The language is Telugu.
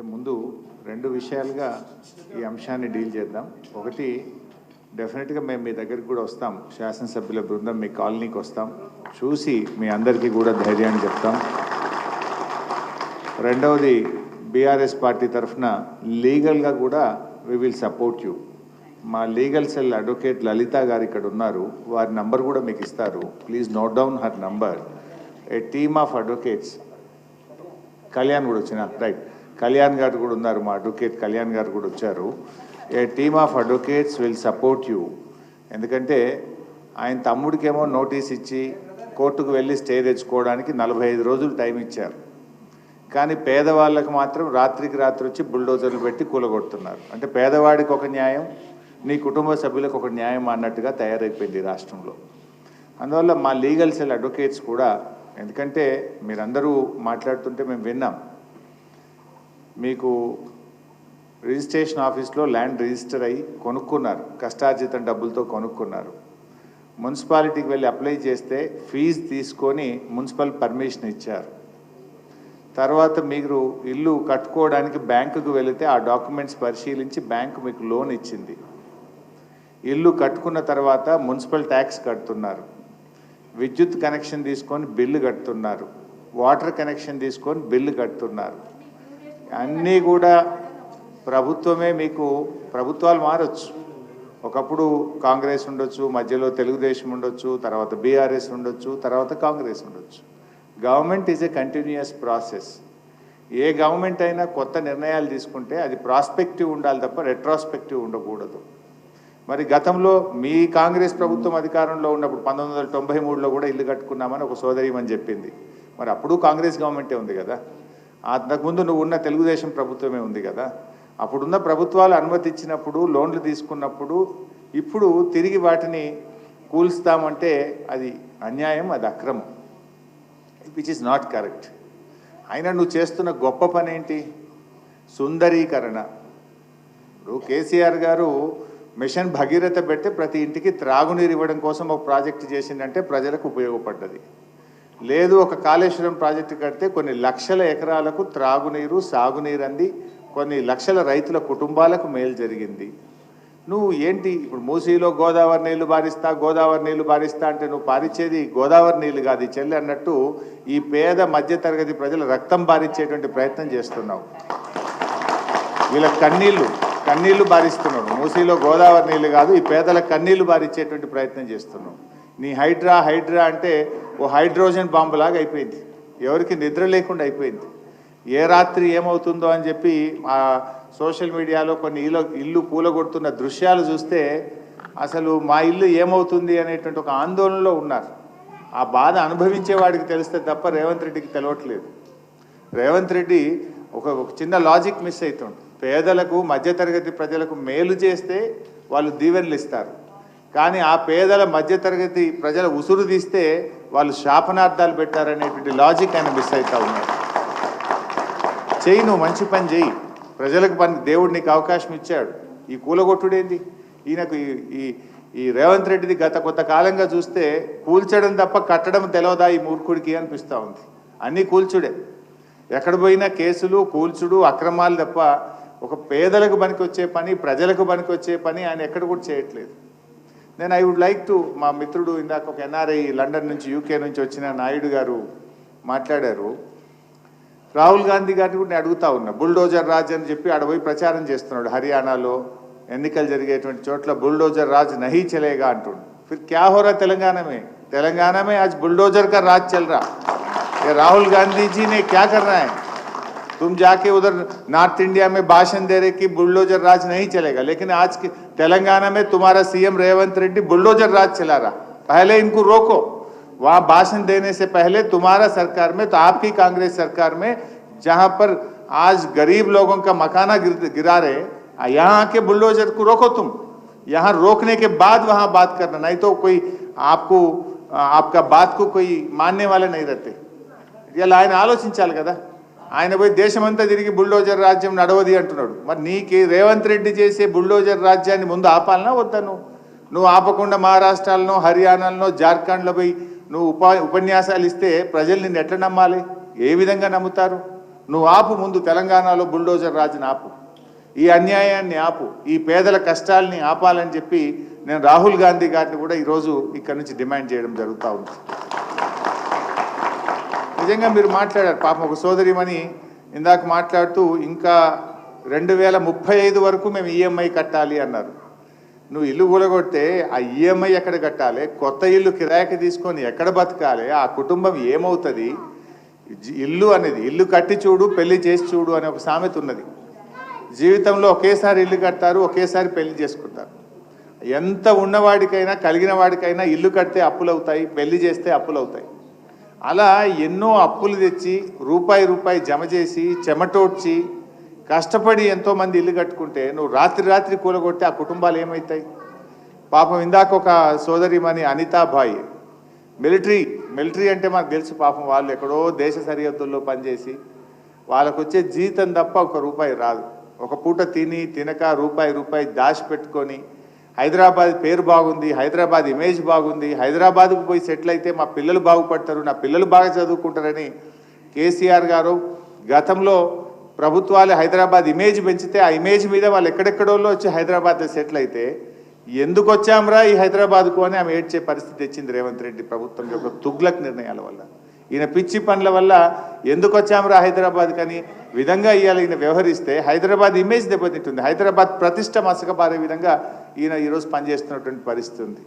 ముందు రెండు విషయాలుగా ఈ అంశాన్ని డీల్ చేద్దాం. ఒకటి, డెఫినెట్గా మేము మీ దగ్గరికి కూడా వస్తాం, శాసనసభ్యుల బృందం మీ కాలనీకి వస్తాం, చూసి మీ అందరికీ కూడా ధైర్యాన్ని చెప్తాం. రెండవది, బీఆర్ఎస్ పార్టీ తరఫున లీగల్గా కూడా వి విల్ సపోర్ట్ యూ. మా లీగల్ సెల్ అడ్వకేట్ లలిత గారు ఇక్కడ ఉన్నారు, వారి నంబర్ కూడా మీకు ఇస్తారు. Please note down her number. A team of advocates, Kalyan కూడా వచ్చిన రైట్, కళ్యాణ్ గారు కూడా ఉన్నారు, మా అడ్వకేట్ కళ్యాణ్ గారు కూడా వచ్చారు. A team of advocates will support you. ఎందుకంటే ఆయన తమ్ముడికేమో నోటీస్ ఇచ్చి కోర్టుకు వెళ్ళి స్టే తెచ్చుకోవడానికి 45 రోజులు టైం ఇచ్చారు. కానీ పేదవాళ్ళకు మాత్రం రాత్రికి రాత్రి వచ్చి బుల్డోజర్లు పెట్టి కూలగొడుతున్నారు. అంటే పేదవాడికి ఒక న్యాయం, నీ కుటుంబ సభ్యులకు ఒక న్యాయం అన్నట్టుగా తయారైపోయింది ఈ రాష్ట్రంలో. అందువల్ల మా లీగల్ సెల్ అడ్వకేట్స్ కూడా, ఎందుకంటే మీరందరూ మాట్లాడుతుంటే మేము విన్నాం, మీకు రిజిస్ట్రేషన్ ఆఫీస్లో ల్యాండ్ రిజిస్టర్ అయ్యి కొనుక్కున్నారు, కష్టార్జితం డబ్బులతో కొనుక్కున్నారు. మున్సిపాలిటీకి వెళ్ళి అప్లై చేస్తే ఫీజు తీసుకొని మున్సిపల్ పర్మిషన్ ఇచ్చారు. తర్వాత మీరు ఇల్లు కట్టుకోవడానికి బ్యాంకుకు వెళితే ఆ డాక్యుమెంట్స్ పరిశీలించి బ్యాంకు మీకు లోన్ ఇచ్చింది. ఇల్లు కట్టుకున్న తర్వాత మున్సిపల్ ట్యాక్స్ కడుతున్నారు, విద్యుత్ కనెక్షన్ తీసుకొని బిల్లు కడుతున్నారు, వాటర్ కనెక్షన్ తీసుకొని బిల్లు కడుతున్నారు. అన్నీ కూడా ప్రభుత్వమే. మీకు ప్రభుత్వాలు మారచ్చు, ఒకప్పుడు కాంగ్రెస్ ఉండొచ్చు, మధ్యలో తెలుగుదేశం ఉండొచ్చు, తర్వాత బీఆర్ఎస్ ఉండొచ్చు, తర్వాత కాంగ్రెస్ ఉండొచ్చు. Government is a continuous process. A government అయినా కొత్త నిర్ణయాలు తీసుకుంటే అది ప్రాస్పెక్టివ్ ఉండాలి తప్ప రెట్రాస్పెక్టివ్ ఉండకూడదు. మరి గతంలో మీ కాంగ్రెస్ ప్రభుత్వం అధికారంలో ఉన్నప్పుడు 1993లో కూడా ఇల్లు కట్టుకున్నామని ఒక సోదరిమని చెప్పింది. మరి అప్పుడు కాంగ్రెస్ గవర్నమెంటే ఉంది కదా, అంతకుముందు నువ్వు ఉన్న తెలుగుదేశం ప్రభుత్వమే ఉంది కదా. అప్పుడున్న ప్రభుత్వాలు అనుమతి ఇచ్చినప్పుడు, లోన్లు తీసుకున్నప్పుడు, ఇప్పుడు తిరిగి వాటిని కూల్స్తామంటే అది అన్యాయం, అది అక్రమం, విచ్ ఈజ్ నాట్ కరెక్ట్. అయినా నువ్వు చేస్తున్న గొప్ప పని ఏంటి? సుందరీకరణ. ఇప్పుడు కేసీఆర్ గారు మిషన్ భగీరథ పెడితే ప్రతి ఇంటికి త్రాగునీరు ఇవ్వడం కోసం ఒక ప్రాజెక్టు చేసిందంటే ప్రజలకు ఉపయోగపడ్డది. లేదు, ఒక కాళేశ్వరం ప్రాజెక్టు కడితే కొన్ని లక్షల ఎకరాలకు త్రాగునీరు, సాగునీరు అంది కొన్ని లక్షల రైతుల కుటుంబాలకు మేలు జరిగింది. నువ్వు ఏంటి ఇప్పుడు మూసీలో గోదావరి నీళ్లు బారిస్తా అంటే నువ్వు పారిచ్చేది గోదావరి నీళ్లు కాదు చెల్లి అన్నట్టు ఈ పేద మధ్యతరగతి ప్రజల రక్తం బారిచ్చేటువంటి ప్రయత్నం చేస్తున్నావు. వీళ్ళ కన్నీళ్లు బారిస్తున్నాడు. మూసీలో గోదావరి నీళ్లు కాదు, ఈ పేదల కన్నీళ్లు బారిచ్చేటువంటి ప్రయత్నం చేస్తున్నావు. నీ హైడ్రా అంటే ఓ హైడ్రోజన్ బాంబులాగా అయిపోయింది, ఎవరికి నిద్ర లేకుండా అయిపోయింది. ఏ రాత్రి ఏమవుతుందో అని చెప్పి ఆ సోషల్ మీడియాలో కొన్ని ఇల్లు కూలగొడుతున్న దృశ్యాలు చూస్తే అసలు మా ఇల్లు ఏమవుతుంది అనేటువంటి ఒక ఆందోళనలో ఉన్నారు. ఆ బాధ అనుభవించే వాడికి తెలిస్తే తప్ప రేవంత్ రెడ్డికి తెలవట్లేదు. రేవంత్ రెడ్డి ఒక చిన్న లాజిక్ మిస్ అవుతుంది. పేదలకు, మధ్యతరగతి ప్రజలకు మేలు చేస్తే వాళ్ళు దీవెనలు ఇస్తారు, కానీ ఆ పేదల మధ్యతరగతి ప్రజల ఉసురు తీస్తే వాళ్ళు శాపనార్థాలు పెట్టారనేటువంటి లాజిక్ ఆయన మిస్ అవుతా ఉన్నారు. చెయ్యి, నువ్వు మంచి పని చెయ్యి, ప్రజలకు పని, దేవుడు నీకు అవకాశం ఇచ్చాడు. ఈ కూలగొట్టుడేంది? ఈయనకు ఈ రేవంత్ రెడ్డిది గత కొంతకాలంగా చూస్తే కూల్చడం తప్ప కట్టడం తెలవదా ఈ మూర్ఖుడికి అనిపిస్తూ ఉంది. అన్నీ కూల్చుడే, ఎక్కడ పోయినా కేసులు, కూల్చుడు, అక్రమాలు తప్ప ఒక పేదలకు పనికొచ్చే పని, ప్రజలకు పనికొచ్చే పని ఆయన ఎక్కడ కూడా చేయట్లేదు. నేను ఐ వుడ్ లైక్ టు, మా మిత్రుడు ఇందాక ఒక ఎన్ఆర్ఐ లండన్ నుంచి, యూకే నుంచి వచ్చిన నాయుడు గారు మాట్లాడారు. రాహుల్ గాంధీ గారిని కూడా నేను అడుగుతా ఉన్నా, బుల్డోజర్ రాజ్ అని చెప్పి ఆడపోయి ప్రచారం చేస్తున్నాడు. హర్యానాలో ఎన్నికలు జరిగేటువంటి చోట్ల బుల్డోజర్ రాజ్ నహీ చలేగా అంటుండు. ఫిర్ క్యా హో రా తెలంగాణ మే ఆజ్ బుల్డోజర్ కా రాజ్ చల్ రా. ये राहुल गांधी जी ने क्या कर रहा है? तुम जाके उधर नॉर्थ इंडिया में भाषण दे रहे कि बुलडोजर राज नहीं चलेगा, लेकिन आज के तेलंगाना में तुम्हारा सीएम रेवंत रेड्डी बुलडोजर राज चला रहा. पहले इनको रोको. वहां भाषण देने से पहले तुम्हारा सरकार में, तो आपकी कांग्रेस सरकार में, जहां पर आज गरीब लोगों का मकाना गिरा रहे, यहाँ आके बुलडोजर को रोको तुम. यहाँ रोकने के बाद वहां बात करना, नहीं तो कोई आपका बात को कोई मानने वाले नहीं रहते. ఇలా ఆయన ఆలోచించాలి కదా. ఆయన పోయి దేశమంతా తిరిగి బుల్డోజర్ రాజ్యం నడవది అంటున్నాడు. మరి నీకు రేవంత్ రెడ్డి చేసే బుల్డోజర్ రాజ్యాన్ని ముందు ఆపాలనా వద్దా? నువ్వు ఆపకుండా మహారాష్ట్రలో, హర్యానాలో, జార్ఖండ్లో పోయి నువ్వు ఉపన్యాసాలు ఇస్తే ప్రజలు నిన్ను ఎట్లా నమ్మాలి? ఏ విధంగా నమ్ముతారు? నువ్వు ఆపు, ముందు తెలంగాణలో బుల్డోజర్ రాజుని ఆపు, ఈ అన్యాయాన్ని ఆపు, ఈ పేదల కష్టాలని ఆపాలని చెప్పి నేను రాహుల్ గాంధీ గారిని కూడా ఈరోజు ఇక్కడి నుంచి డిమాండ్ చేయడం జరుగుతూ ఉంది. నిజంగా మీరు మాట్లాడారు, పాపం ఒక సోదరిమణి ఇందాక మాట్లాడుతూ ఇంకా 2035 వరకు మేము ఈఎంఐ కట్టాలి అన్నారు. నువ్వు ఇల్లు కూలగొడితే ఆ ఈఎంఐ ఎక్కడ కట్టాలి? కొత్త ఇల్లు కిరాయికి తీసుకొని ఎక్కడ బతకాలి? ఆ కుటుంబం ఏమవుతుంది? ఇల్లు అనేది ఇల్లు కట్టి చూడు, పెళ్లి చేసి చూడు అనే ఒక సామెత ఉన్నది. జీవితంలో ఒకేసారి ఇల్లు కడతారు, ఒకేసారి పెళ్లి చేసుకుంటారు. ఎంత ఉన్నవాడికైనా కలిగిన వాడికైనా ఇల్లు కడితే అప్పులు అవుతాయి, పెళ్లి చేస్తే అప్పులు అవుతాయి. అలా ఎన్నో అప్పులు తెచ్చి రూపాయి జమ చేసి చెమటోడ్చి కష్టపడి ఎంతోమంది ఇల్లు కట్టుకుంటే నువ్వు రాత్రి కూలగొట్టి ఆ కుటుంబాలు ఏమవుతాయి? పాపం ఇందాక ఒక సోదరిమణి అనితాబాయి మిలిటరీ అంటే మనకు తెలుసు, పాపం వాళ్ళు ఎక్కడో దేశ సరిహద్దుల్లో పనిచేసి వాళ్ళకు వచ్చే జీతం తప్ప ₹1 రాదు. ఒక పూట తినక రూపాయి దాచిపెట్టుకొని హైదరాబాద్ పేరు బాగుంది, హైదరాబాద్ ఇమేజ్ బాగుంది, హైదరాబాద్కు పోయి సెటిల్ అయితే మా పిల్లలు బాగుపడతారు, నా పిల్లలు బాగా చదువుకుంటారని కేసీఆర్ గారు గతంలో ప్రభుత్వాలు హైదరాబాద్ ఇమేజ్ పెంచితే ఆ ఇమేజ్ మీద వాళ్ళు ఎక్కడెక్కడోళ్ళు వచ్చి హైదరాబాద్లో సెటిల్ అయితే ఎందుకు వచ్చాంరా ఈ హైదరాబాద్కు అని ఆమె ఏడ్చే పరిస్థితి తెచ్చింది రేవంత్ రెడ్డి ప్రభుత్వం యొక్క తుగ్లక్ నిర్ణయాల వల్ల. ఈయన పిచ్చి పనుల వల్ల ఎందుకు వచ్చాంరా హైదరాబాద్ కని విధంగా ఇవాళ ఈయన వ్యవహరిస్తే హైదరాబాద్ ఇమేజ్ దెబ్బతింటుంది, హైదరాబాద్ ప్రతిష్ట మసకబారే విధంగా ఈయన ఈరోజు పనిచేస్తున్నటువంటి పరిస్థితి ఉంది.